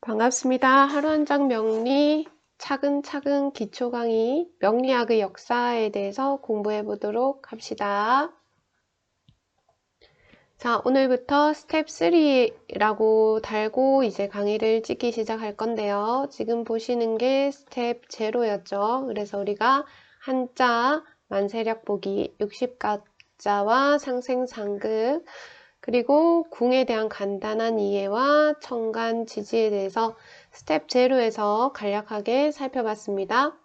반갑습니다. 하루 한 장 명리 차근차근 기초 강의 명리학의 역사에 대해서 공부해 보도록 합시다. 자, 오늘부터 스텝 3라고 달고 이제 강의를 찍기 시작할 건데요. 지금 보시는 게 스텝 0였죠. 그래서 우리가 한자, 만세력 보기, 60가자와 상생상극, 그리고 궁에 대한 간단한 이해와 청간, 지지에 대해서 스텝 0에서 간략하게 살펴봤습니다.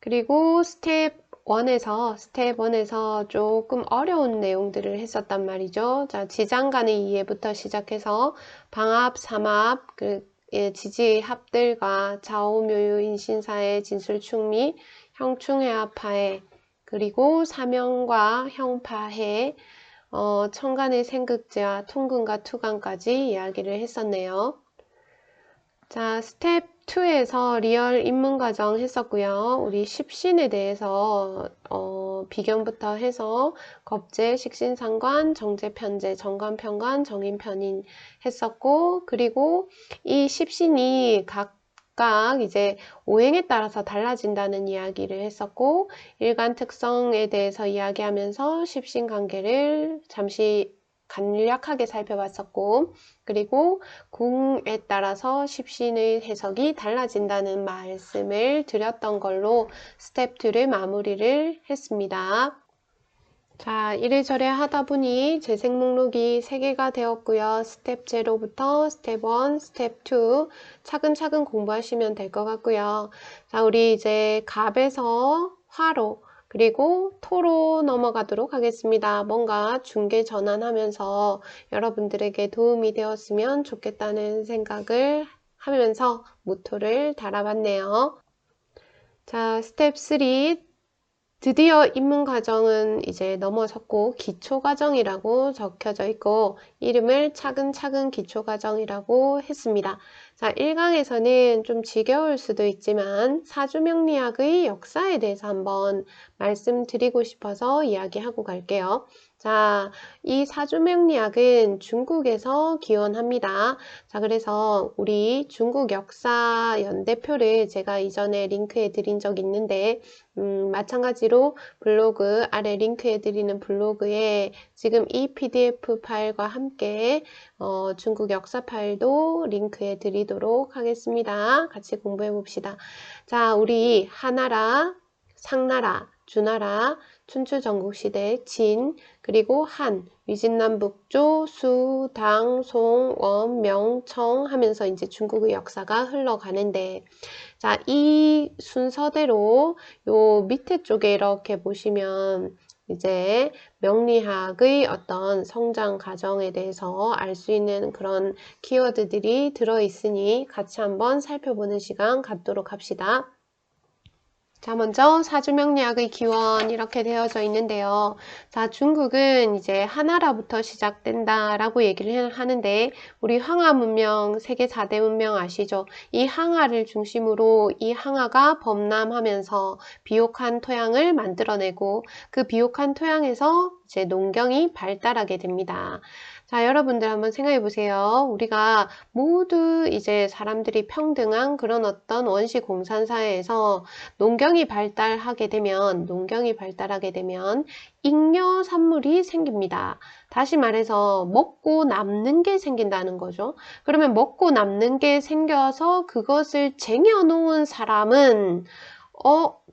그리고 스텝 1에서 조금 어려운 내용들을 했었단 말이죠. 자, 지장 간의 이해부터 시작해서 방합, 삼합, 지지 합들과 좌우묘유 인신사의 진술충미, 형충회합파해, 그리고 사명과 형파해, 청간의 생극제와 통근과 투간까지 이야기를 했었네요. 자, 스텝 2에서 리얼 입문과정 했었고요. 우리 십신에 대해서 비견부터 해서 겁제, 식신상관, 정제편제, 정관편관, 정인편인 했었고, 그리고 이 십신이 각각 이제 오행에 따라서 달라진다는 이야기를 했었고, 일간 특성에 대해서 이야기하면서 십신 관계를 잠시 간략하게 살펴봤었고, 그리고 궁에 따라서 십신의 해석이 달라진다는 말씀을 드렸던 걸로 스텝 2를 마무리를 했습니다. 자, 이래저래 하다 보니 재생 목록이 3개가 되었고요. 스텝 0부터 스텝 1, 스텝 2 차근차근 공부하시면 될 것 같고요. 자, 우리 이제 갑에서 화로 그리고 토로 넘어가도록 하겠습니다. 뭔가 중계 전환하면서 여러분들에게 도움이 되었으면 좋겠다는 생각을 하면서 모토를 달아봤네요. 자, 스텝 3 드디어 입문 과정은 이제 넘어섰고 기초 과정이라고 적혀져 있고 이름을 차근차근 기초 과정이라고 했습니다. 자, 1강에서는 좀 지겨울 수도 있지만 사주명리학의 역사에 대해서 한번 말씀드리고 싶어서 이야기하고 갈게요. 자, 이 사주명리학은 중국에서 기원합니다. 자, 그래서 우리 중국 역사 연대표를 제가 이전에 링크해 드린 적 있는데 마찬가지로 블로그 아래 링크해 드리는 블로그에 지금 이 PDF 파일과 함께 중국 역사 파일도 링크해 드리도록 하겠습니다. 같이 공부해 봅시다. 자, 우리 하나라, 상나라, 주나라, 춘추 전국시대 진, 그리고 한, 위진남북조, 수, 당, 송, 원, 명, 청 하면서 이제 중국의 역사가 흘러가는데 자, 이 순서대로 요 밑에 쪽에 이렇게 보시면 이제 명리학의 어떤 성장 과정에 대해서 알 수 있는 그런 키워드들이 들어있으니 같이 한번 살펴보는 시간 갖도록 합시다. 자, 먼저 사주명리학의 기원 이렇게 되어져 있는데요. 자, 중국은 이제 하나라부터 시작된다라고 얘기를 하는데 우리 황하 문명, 세계 4대 문명 아시죠? 이 황하를 중심으로 이 황하가 범람하면서 비옥한 토양을 만들어내고 그 비옥한 토양에서 이제 농경이 발달하게 됩니다. 자, 여러분들 한번 생각해 보세요. 우리가 모두 이제 사람들이 평등한 그런 어떤 원시 공산사회에서 농경이 발달하게 되면 잉여 산물이 생깁니다. 다시 말해서 먹고 남는 게 생긴다는 거죠. 그러면 먹고 남는 게 생겨서 그것을 쟁여놓은 사람은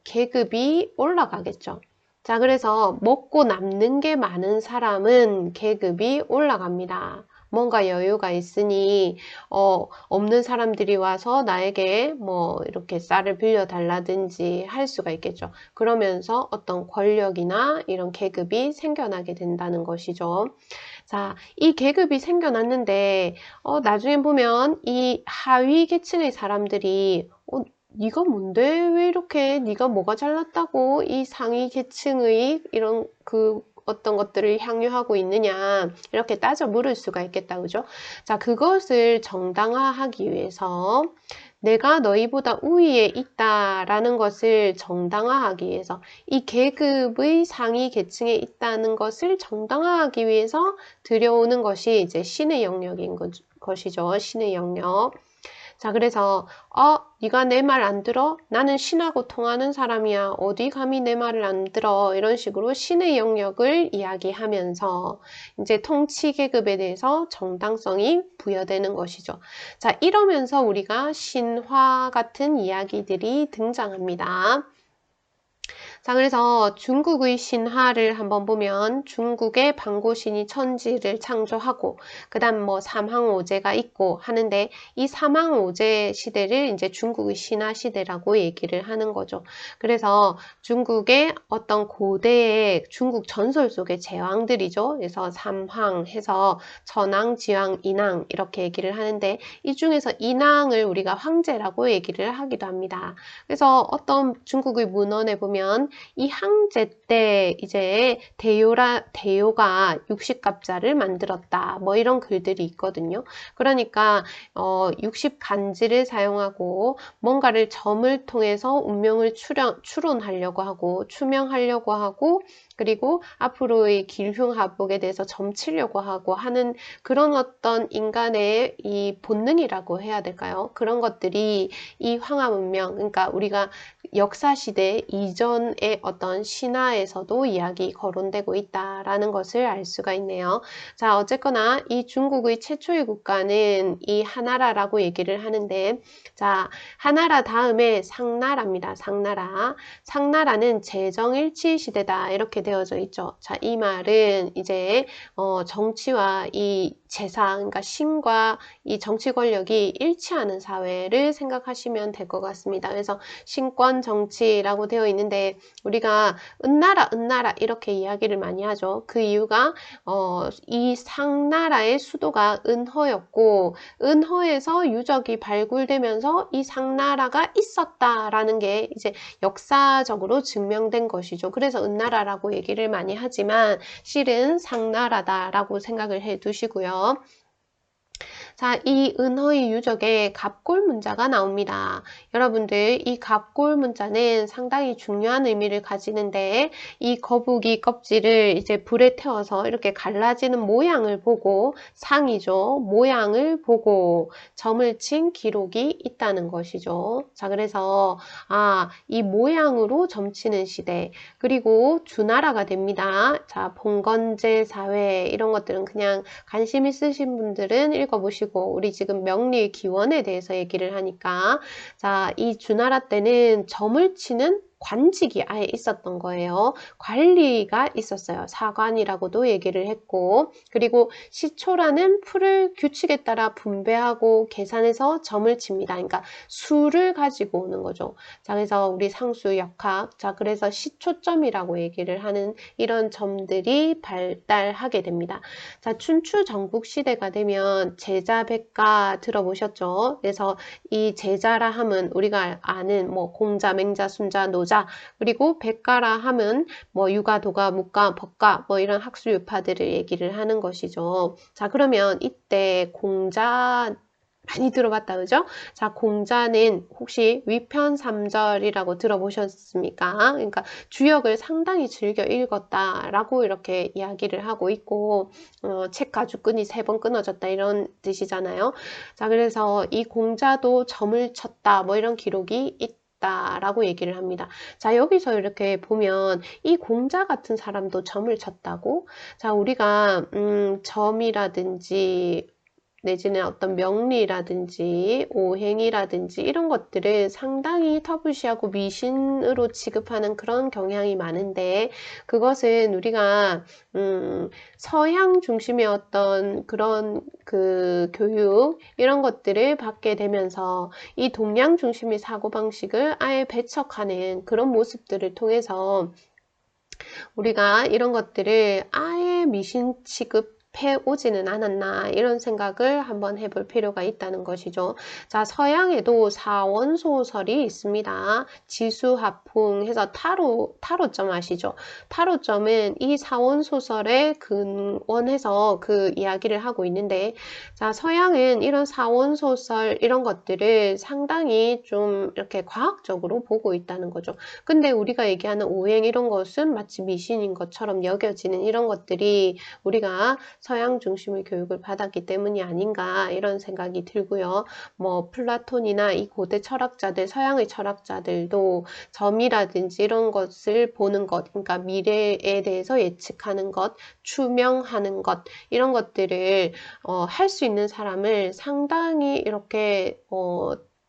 계급이 올라가겠죠. 자, 그래서 먹고 남는 게 많은 사람은 계급이 올라갑니다. 뭔가 여유가 있으니 없는 사람들이 와서 나에게 뭐 이렇게 쌀을 빌려달라든지 할 수가 있겠죠. 그러면서 어떤 권력이나 이런 계급이 생겨나게 된다는 것이죠. 자, 이 계급이 생겨났는데 나중에 보면 이 하위 계층의 사람들이 네가 뭔데? 왜 이렇게 네가 뭐가 잘났다고 이 상위 계층의 이런 어떤 것들을 향유하고 있느냐 이렇게 따져 물을 수가 있겠다, 그죠? 자, 그것을 정당화하기 위해서 내가 너희보다 우위에 있다라는 것을 정당화하기 위해서 이 계급의 상위 계층에 있다는 것을 정당화하기 위해서 들여오는 것이 이제 신의 영역인 것이죠. 신의 영역. 자, 그래서 네가 내 말 안 들어? 나는 신하고 통하는 사람이야. 어디 감히 내 말을 안 들어? 이런 식으로 신의 영역을 이야기하면서 이제 통치 계급에 대해서 정당성이 부여되는 것이죠. 자, 이러면서 우리가 신화 같은 이야기들이 등장합니다. 자, 그래서 중국의 신화를 한번 보면 중국의 방고신이 천지를 창조하고 그다음 뭐 삼황오제가 있고 하는데 이 삼황오제 시대를 이제 중국의 신화 시대라고 얘기를 하는 거죠. 그래서 중국의 어떤 고대의 중국 전설 속의 제왕들이죠. 그래서 삼황 해서 천왕, 지왕, 인왕 이렇게 얘기를 하는데 이 중에서 인왕을 우리가 황제라고 얘기를 하기도 합니다. 그래서 어떤 중국의 문헌에 보면 이 항제 때 이제 대요가 60갑자를 만들었다. 뭐 이런 글들이 있거든요. 그러니까 60간지를 사용하고 뭔가를 점을 통해서 운명을 추론하려고 하고 추명하려고 하고 그리고 앞으로의 길흉하복에 대해서 점치려고 하고 하는 그런 어떤 인간의 이 본능이라고 해야 될까요? 그런 것들이 이 황하문명, 그러니까 우리가 역사시대 이전의 어떤 신화에서도 이야기 거론되고 있다라는 것을 알 수가 있네요. 자, 어쨌거나 이 중국의 최초의 국가는 이 하나라라고 얘기를 하는데, 자, 하나라 다음에 상나라입니다. 상나라. 상나라는 재정일치 시대다. 이렇게 되어져 있죠. 자, 이 말은 이제 정치와 이 제사, 그러니까 신과 이 정치 권력이 일치하는 사회를 생각하시면 될 것 같습니다. 그래서 신권 정치라고 되어 있는데 우리가 은나라 이렇게 이야기를 많이 하죠. 그 이유가 이 상나라의 수도가 은허였고 은허에서 유적이 발굴되면서 이 상나라가 있었다라는 게 이제 역사적으로 증명된 것이죠. 그래서 은나라라고 얘기를 많이 하지만 실은 상나라다라고 생각을 해 두시고요. 자, 이 은허의 유적에 갑골 문자가 나옵니다. 여러분들 이 갑골 문자는 상당히 중요한 의미를 가지는데 이 거북이 껍질을 이제 불에 태워서 이렇게 갈라지는 모양을 보고 상이죠. 모양을 보고 점을 친 기록이 있다는 것이죠. 자, 그래서 이 모양으로 점치는 시대 그리고 주나라가 됩니다. 자, 봉건제 사회 이런 것들은 그냥 관심 있으신 분들은 읽어보시고 우리 지금 명리 기원에 대해서 얘기를 하니까 자, 이 주나라 때는 점을 치는 관직이 아예 있었던 거예요. 관리가 있었어요. 사관이라고도 얘기를 했고 그리고 시초라는 풀을 규칙에 따라 분배하고 계산해서 점을 칩니다. 그러니까 수를 가지고 오는 거죠. 자, 그래서 우리 상수 역학 자, 그래서 시초점이라고 얘기를 하는 이런 점들이 발달하게 됩니다. 자, 춘추 전국 시대가 되면 제자백가 들어보셨죠? 그래서 이 제자라 함은 우리가 아는 뭐 공자, 맹자, 순자, 노자 그리고 백가라 함은 뭐 유가, 도가, 묵가, 법가 뭐 이런 학술유파들을 얘기를 하는 것이죠. 자, 그러면 이때 공자 많이 들어봤다, 그죠? 자, 공자는 혹시 위편삼절이라고 들어보셨습니까? 그러니까 주역을 상당히 즐겨 읽었다라고 이렇게 이야기를 하고 있고 책 가죽끈이 3번 끊어졌다 이런 뜻이잖아요. 자, 그래서 이 공자도 점을 쳤다 뭐 이런 기록이 라고 얘기를 합니다. 자, 여기서 이렇게 보면 이 공자 같은 사람도 점을 쳤다고? 자, 우리가 점이라든지 내지는 어떤 명리라든지 오행이라든지 이런 것들을 상당히 터부시하고 미신으로 취급하는 그런 경향이 많은데 그것은 우리가 서양 중심의 어떤 그런 그 교육 이런 것들을 받게 되면서 이 동양 중심의 사고방식을 아예 배척하는 그런 모습들을 통해서 우리가 이런 것들을 아예 미신 취급 해오지는 않았나 이런 생각을 한번 해볼 필요가 있다는 것이죠. 자, 서양에도 사원소설이 있습니다. 지수하풍 해서 타로점 아시죠? 타로점은 이 사원소설에 근원해서 그 이야기를 하고 있는데 자, 서양은 이런 사원소설 이런 것들을 상당히 좀 이렇게 과학적으로 보고 있다는 거죠. 근데 우리가 얘기하는 오행 이런 것은 마치 미신인 것처럼 여겨지는 이런 것들이 우리가 서양 중심의 교육을 받았기 때문이 아닌가 이런 생각이 들고요. 뭐 플라톤이나 이 고대 철학자들, 서양의 철학자들도 점이라든지 이런 것을 보는 것, 그러니까 미래에 대해서 예측하는 것, 추명하는 것 이런 것들을 할 수 있는 사람을 상당히 이렇게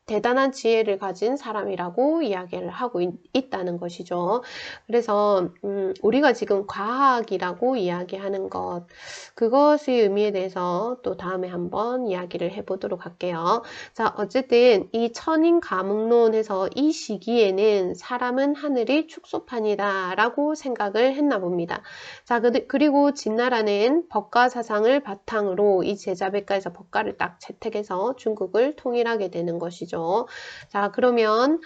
대단한 지혜를 가진 사람이라고 이야기를 하고 있다는 것이죠. 그래서 우리가 지금 과학이라고 이야기하는 것, 그것의 의미에 대해서 또 다음에 한번 이야기를 해보도록 할게요. 자, 어쨌든 이 천인가문론에서 이 시기에는 사람은 하늘의 축소판이다 라고 생각을 했나 봅니다. 자, 그리고 진나라는 법가 사상을 바탕으로 이 제자백가에서 법가를 딱 채택해서 중국을 통일하게 되는 것이죠. 자, 그러면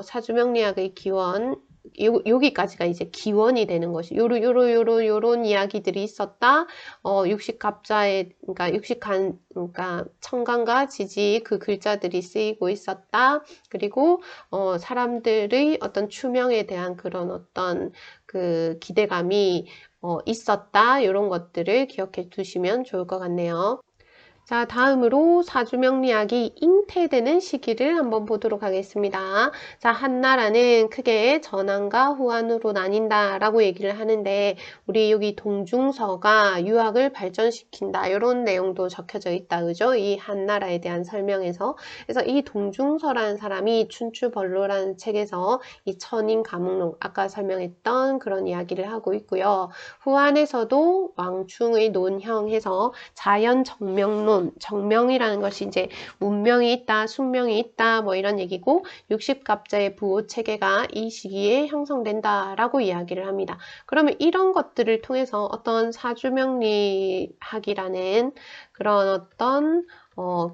사주명리학의 기원 여기까지가 이제 기원이 되는 것이 요런 이야기들이 있었다. 육식갑자의 그러니까 그러니까 청간과 지지 그 글자들이 쓰이고 있었다. 그리고 사람들의 어떤 추명에 대한 그런 어떤 그 기대감이 있었다. 이런 것들을 기억해 두시면 좋을 것 같네요. 자, 다음으로 사주명리학이 잉태되는 시기를 한번 보도록 하겠습니다. 자, 한나라는 크게 전한과 후한으로 나뉜다라고 얘기를 하는데 우리 여기 동중서가 유학을 발전시킨다 이런 내용도 적혀져 있다. 그죠? 이 한나라에 대한 설명에서. 그래서 이 동중서라는 사람이 춘추벌로라는 책에서 이 천인가문론 아까 설명했던 그런 이야기를 하고 있고요. 후한에서도 왕충의 논형해서 자연정명론 정명이라는 것이 이제 문명이 있다, 숙명이 있다, 뭐 이런 얘기고 60갑자의 부호 체계가 이 시기에 형성된다라고 이야기를 합니다. 그러면 이런 것들을 통해서 어떤 사주명리학이라는 그런 어떤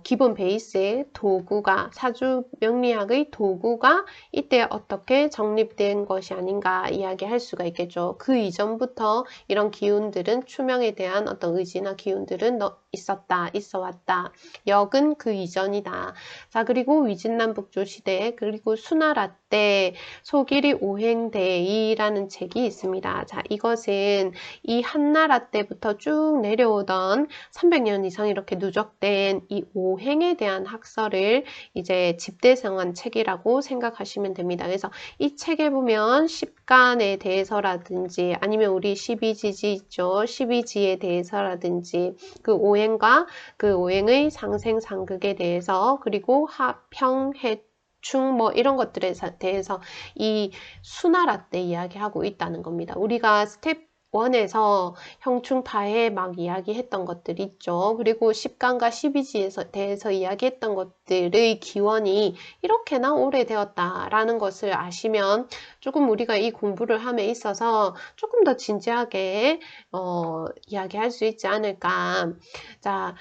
기본 베이스의 도구가 사주명리학의 도구가 이때 어떻게 정립된 것이 아닌가 이야기할 수가 있겠죠. 그 이전부터 이런 기운들은 추명에 대한 어떤 의지나 기운들은 있어 왔다. 역은 그 이전이다. 자, 그리고 위진남북조 시대 그리고 수나라 때 소길이 오행대의라는 책이 있습니다. 자, 이것은 이 한나라 때부터 쭉 내려오던 300년 이상 이렇게 누적된 이 오행에 대한 학설을 이제 집대성한 책이라고 생각하시면 됩니다. 그래서 이 책에 보면 십간에 대해서라든지 아니면 우리 12지지 있죠. 12지에 대해서라든지 그 오행과 그 오행의 상생상극에 대해서 그리고 합평해 뭐 이런 것들에 대해서 이 수나라 때 이야기하고 있다는 겁니다. 우리가 스텝 1에서 형충파해 막 이야기했던 것들 있죠. 그리고 10간과 12지에 대해서 이야기했던 것들의 기원이 이렇게나 오래되었다라는 것을 아시면 조금 우리가 이 공부를 함에 있어서 조금 더 진지하게 이야기할 수 있지 않을까. 자,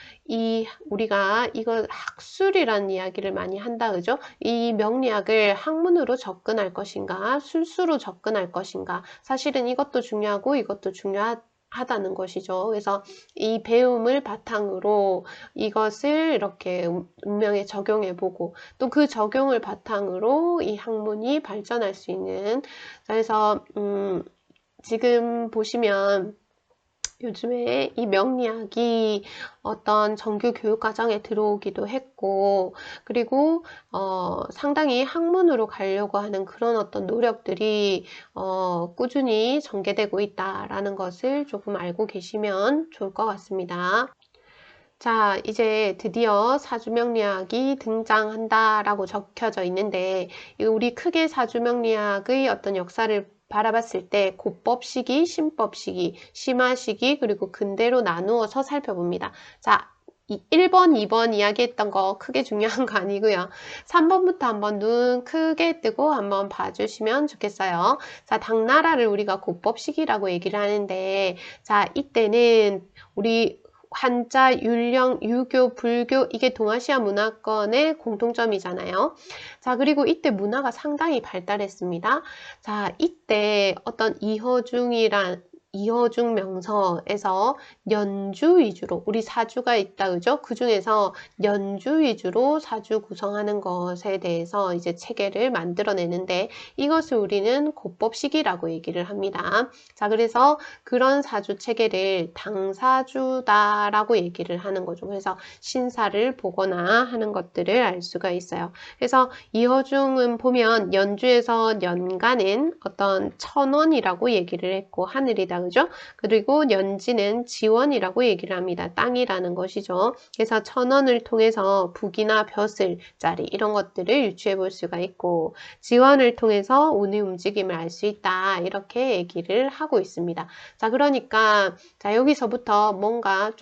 우리가 이거 학술이라는 이야기를 많이 한다, 그죠? 이 명리학을 학문으로 접근할 것인가, 술수로 접근할 것인가. 사실은 이것도 중요하고 이것도 중요하다는 것이죠. 그래서 이 배움을 바탕으로 이것을 이렇게 운명에 적용해보고 또 그 적용을 바탕으로 이 학문이 발전할 수 있는. 그래서 지금 보시면 요즘에 이 명리학이 어떤 정규 교육과정에 들어오기도 했고 그리고 상당히 학문으로 가려고 하는 그런 어떤 노력들이 꾸준히 전개되고 있다라는 것을 조금 알고 계시면 좋을 것 같습니다. 자, 이제 드디어 사주명리학이 등장한다라고 적혀져 있는데 우리 크게 사주명리학의 어떤 역사를 바라봤을 때 고법시기, 신법시기, 심화시기 그리고 근대로 나누어서 살펴봅니다. 자, 1번, 2번 이야기했던 거 크게 중요한 거 아니고요. 3번부터 한번 눈 크게 뜨고 한번 봐주시면 좋겠어요. 자, 당나라를 우리가 고법시기라고 얘기를 하는데 자, 이때는 우리 한자, 율령, 유교, 불교 이게 동아시아 문화권의 공통점이잖아요. 자, 그리고 이때 문화가 상당히 발달했습니다. 자, 이때 어떤 이허중이란 이어중 명서에서 연주 위주로 우리 사주가 있다 그죠? 그 중에서 연주 위주로 사주 구성하는 것에 대해서 이제 체계를 만들어내는데 이것을 우리는 고법식이라고 얘기를 합니다. 자, 그래서 그런 사주 체계를 당사주다라고 얘기를 하는 거죠. 그래서 신사를 보거나 하는 것들을 알 수가 있어요. 그래서 이어중은 보면 연주에서 연간은 어떤 천원이라고 얘기를 했고 하늘이다 그죠? 그리고 연지는 지원이라고 얘기를 합니다. 땅이라는 것이죠. 그래서 천원을 통해서 북이나 벼슬, 자리 이런 것들을 유추해 볼 수가 있고 지원을 통해서 운의 움직임을 알 수 있다. 이렇게 얘기를 하고 있습니다. 자, 그러니까 자 여기서부터 뭔가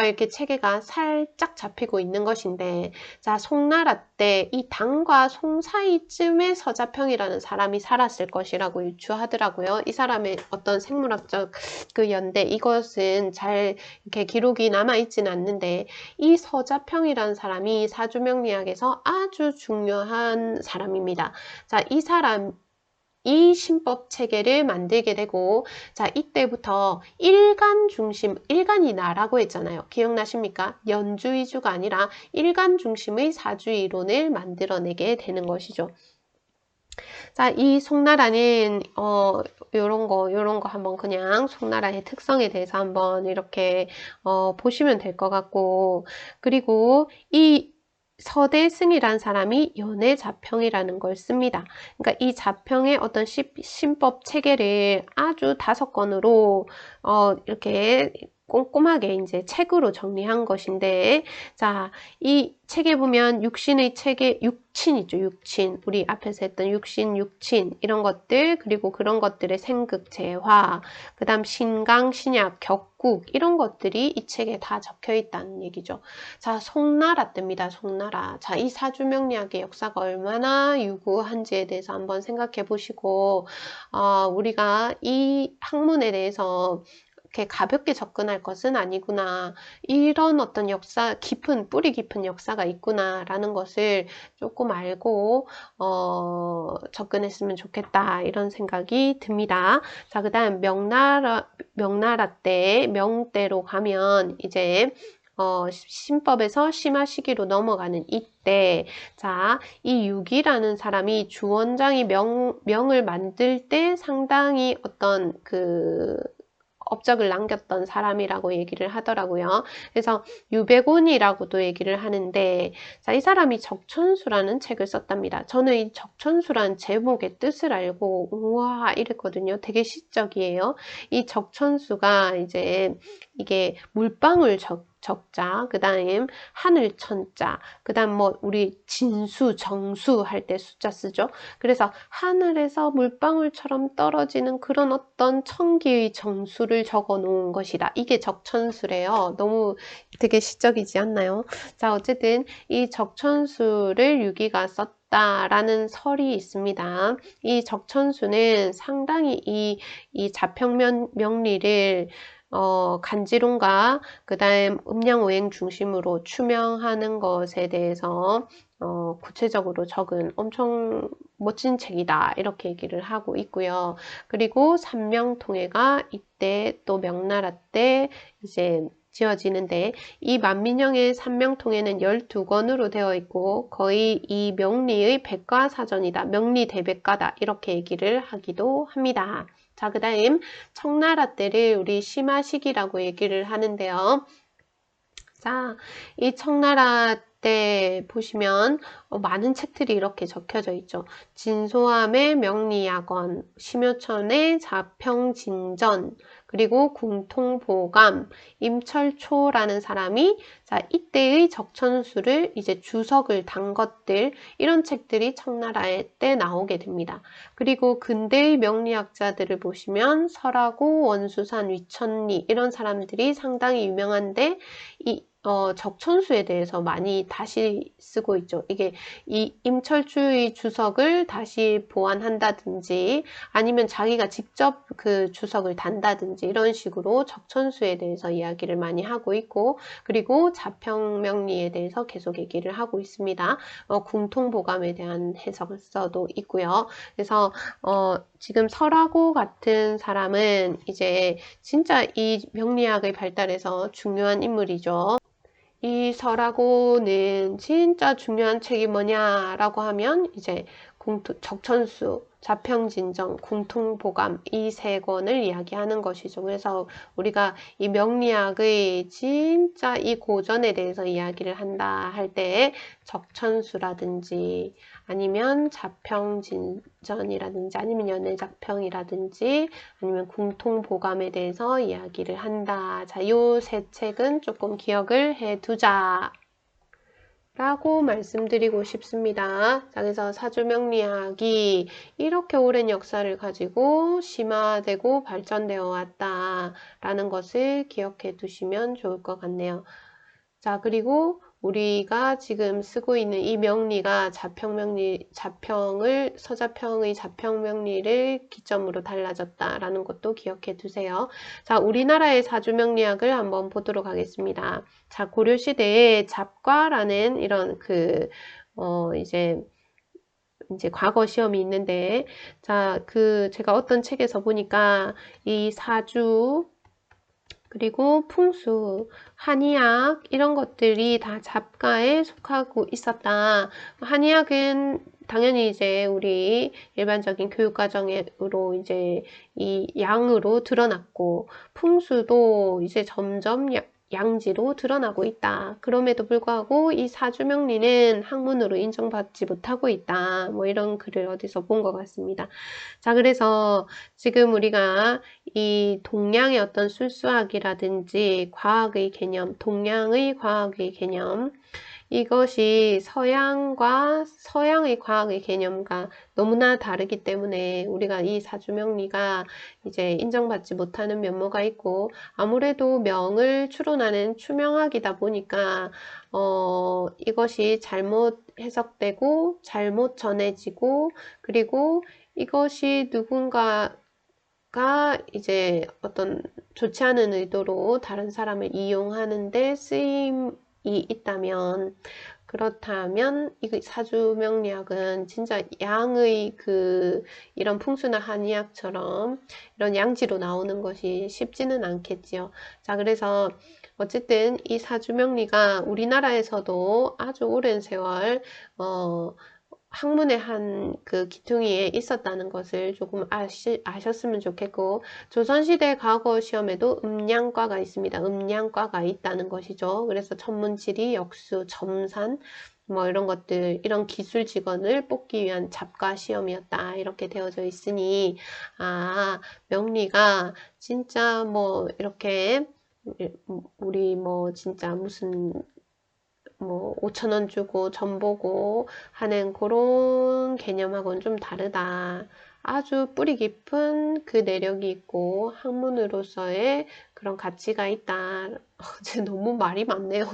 이렇게 체계가 살짝 잡히고 있는 것인데 자, 송나라 때 이 당과 송 사이쯤에 서자평이라는 사람이 살았을 것이라고 유추하더라고요. 이 사람의 어떤 생물학적 그 연대 이것은 잘 이렇게 기록이 남아있지는 않는데 이 서자평이라는 사람이 사주명리학에서 아주 중요한 사람입니다. 자, 이 신법 체계를 만들게 되고 자 이때부터 일간 중심, 일간이 나라고 했잖아요. 기억나십니까? 연주 위주가 아니라 일간 중심의 사주 이론을 만들어내게 되는 것이죠. 자, 이 송나라는 요런 거 한번 그냥 송나라의 특성에 대해서 한번 이렇게 보시면 될 것 같고 그리고 이 서대승이라는 사람이 연애자평이라는 걸 씁니다. 그러니까 이 자평의 어떤 신법 체계를 아주 5권으로 이렇게 꼼꼼하게 이제 책으로 정리한 것인데, 자, 이 책에 보면 육신의 체계, 육친 있죠, 육친. 우리 앞에서 했던 육신, 육친, 이런 것들, 그리고 그런 것들의 생극, 재화, 그 다음 신강, 신약, 격국, 이런 것들이 이 책에 다 적혀 있다는 얘기죠. 자, 송나라 때입니다, 송나라. 자, 이 사주명리학의 역사가 얼마나 유구한지에 대해서 한번 생각해 보시고, 우리가 이 학문에 대해서 이렇게 가볍게 접근할 것은 아니구나. 이런 어떤 뿌리 깊은 역사가 있구나라는 것을 조금 알고, 접근했으면 좋겠다. 이런 생각이 듭니다. 자, 그 다음 명나라 때, 명때로 가면 이제, 신법에서 심화 시기로 넘어가는 이때, 자, 이 육이라는 사람이 주원장이 명을 만들 때 상당히 어떤 업적을 남겼던 사람이라고 얘기를 하더라고요. 그래서 유백온이라고도 얘기를 하는데 자, 이 사람이 적천수라는 책을 썼답니다. 저는 이 적천수라는 제목의 뜻을 알고 우와 이랬거든요. 되게 시적이에요. 이 적천수가 이제 이게 물방울 적자, 그 다음 하늘 천자, 그 다음 뭐 우리 진수, 정수 할 때 숫자 쓰죠. 그래서 하늘에서 물방울처럼 떨어지는 그런 어떤 천기의 정수를 적어 놓은 것이다. 이게 적천수래요. 너무 되게 시적이지 않나요? 자, 어쨌든 이 적천수를 유기가 썼다라는 설이 있습니다. 이 적천수는 상당히 이 자평 명리를 간지론과 그 다음 음양오행 중심으로 추명하는 것에 대해서 구체적으로 적은 엄청 멋진 책이다 이렇게 얘기를 하고 있고요. 그리고 삼명통해가 이때 또 명나라 때 이제 지어지는데 이 만민영의 삼명통해는 12권으로 되어 있고 거의 이 명리의 백과사전이다. 명리대백과다 이렇게 얘기를 하기도 합니다. 자, 그 다음 청나라 때를 우리 심화시기라고 얘기를 하는데요. 자, 이 청나라 때 보시면 많은 책들이 이렇게 적혀져 있죠. 진소함의 명리학원, 심효천의 자평진전, 그리고 궁통보감, 임철초라는 사람이 자 이때의 적천수를 이제 주석을 단 것들 이런 책들이 청나라 때 나오게 됩니다. 그리고 근대의 명리학자들을 보시면 설하고 원수산, 위천리 이런 사람들이 상당히 유명한데 이 적천수에 대해서 많이 다시 쓰고 있죠. 이게 이 임철주의 주석을 다시 보완한다든지 아니면 자기가 직접 그 주석을 단다든지 이런 식으로 적천수에 대해서 이야기를 많이 하고 있고, 그리고 자평명리에 대해서 계속 얘기를 하고 있습니다. 궁통보감에 대한 해석서도 있고요. 그래서 지금 설하고 같은 사람은 이제 진짜 이 명리학의 발달에서 중요한 인물이죠. 이 설하고는 진짜 중요한 책이 뭐냐라고 하면 이제 적천수, 자평진정, 궁통보감 이 세 권을 이야기하는 것이죠. 그래서 우리가 이 명리학의 진짜 이 고전에 대해서 이야기를 한다 할 때 적천수라든지 아니면 자평진전이라든지 아니면 연애작평이라든지 아니면 궁통보감에 대해서 이야기를 한다. 자, 요 세 책은 조금 기억을 해 두자 라고 말씀드리고 싶습니다. 자, 그래서 사주명리학이 이렇게 오랜 역사를 가지고 심화되고 발전되어 왔다라는 것을 기억해 두시면 좋을 것 같네요. 자, 그리고 우리가 지금 쓰고 있는 이 명리가 서자평의 자평명리를 기점으로 달라졌다라는 것도 기억해 두세요. 자, 우리나라의 사주명리학을 한번 보도록 하겠습니다. 자, 고려시대에 잡과라는 이런 이제 과거 시험이 있는데, 자, 제가 어떤 책에서 보니까 이 사주, 그리고 풍수, 한의학 이런 것들이 다 잡과에 속하고 있었다. 한의학은 당연히 이제 우리 일반적인 교육과정으로 이제 이 양으로 드러났고, 풍수도 이제 점점 양지로 드러나고 있다. 그럼에도 불구하고 이 사주명리는 학문으로 인정받지 못하고 있다. 뭐 이런 글을 어디서 본 것 같습니다. 자, 그래서 지금 우리가 이 동양의 어떤 술수학이라든지 과학의 개념, 동양의 과학의 개념, 이것이 서양의 과학의 개념과 너무나 다르기 때문에 우리가 이 사주명리가 이제 인정받지 못하는 면모가 있고, 아무래도 명을 추론하는 추명학이다 보니까 이것이 잘못 해석되고 잘못 전해지고, 그리고 이것이 누군가가 이제 어떤 좋지 않은 의도로 다른 사람을 이용하는데 쓰임이 있다면, 그렇다면 이 사주명리학은 진짜 양의 이런 풍수나 한의학처럼 이런 양지로 나오는 것이 쉽지는 않겠지요. 자, 그래서 어쨌든 이 사주명리가 우리나라에서도 아주 오랜 세월 학문의 한 기퉁이에 있었다는 것을 조금 아셨으면 좋겠고, 조선시대 과거 시험에도 음양과가 있습니다. 음양과가 있다는 것이죠. 그래서 천문지리, 역수, 점산 뭐 이런 것들, 이런 기술 직원을 뽑기 위한 잡과 시험이었다 이렇게 되어져 있으니, 명리가 진짜 뭐 이렇게 우리 뭐 진짜 무슨 5,000원 주고 점 보고 하는 그런 개념하고는 좀 다르다. 아주 뿌리 깊은 그 내력이 있고 학문으로서의 그런 가치가 있다. 너무 말이 많네요.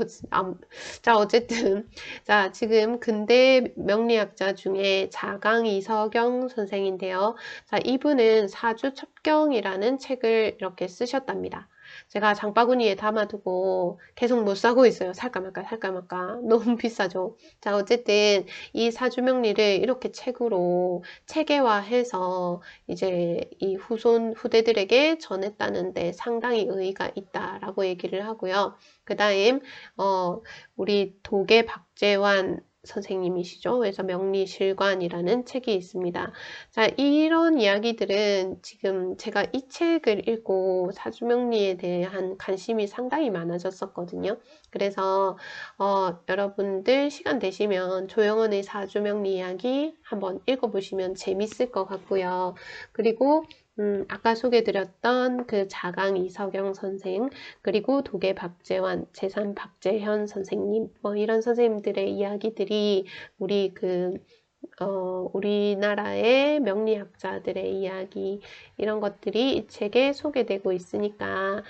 자, 어쨌든 자, 지금 근대 명리학자 중에 자강 이석영 선생인데요. 자, 이분은 사주첩경이라는 책을 이렇게 쓰셨답니다. 제가 장바구니에 담아두고 계속 못 사고 있어요. 살까 말까 살까 말까. 너무 비싸죠. 자, 어쨌든 이 사주명리를 이렇게 책으로 체계화해서 이제 이 후대들에게 전했다는데 상당히 의의가 있다라고 얘기를 하고요. 그 다음 우리 도계 박재환 선생님이시죠. 그래서 명리실관이라는 책이 있습니다. 자, 이런 이야기들은 지금 제가 이 책을 읽고 사주명리에 대한 관심이 상당히 많아졌었거든요. 그래서 여러분들 시간 되시면 조영원의 사주명리 이야기 한번 읽어보시면 재밌을 것 같고요. 그리고 아까 소개드렸던 그 자강 이석영 선생, 그리고 도계 박재환, 재산 박재현 선생님, 뭐 이런 선생님들의 이야기들이 우리 우리나라의 명리학자들의 이야기 이런 것들이 이 책에 소개되고 있으니까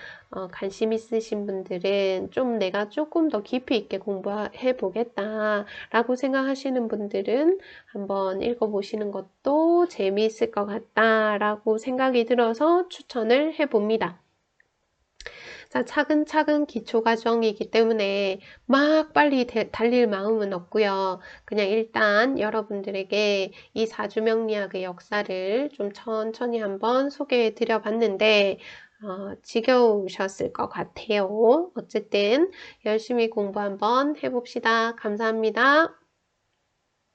관심 있으신 분들은 좀 내가 조금 더 깊이 있게 공부해 보겠다 라고 생각하시는 분들은 한번 읽어보시는 것도 재미있을 것 같다 라고 생각이 들어서 추천을 해봅니다. 자, 차근차근 기초과정이기 때문에 막 빨리 달릴 마음은 없고요. 그냥 일단 여러분들에게 이 사주명리학의 역사를 좀 천천히 한번 소개해 드려 봤는데 지겨우셨을 것 같아요. 어쨌든 열심히 공부 한번 해봅시다. 감사합니다.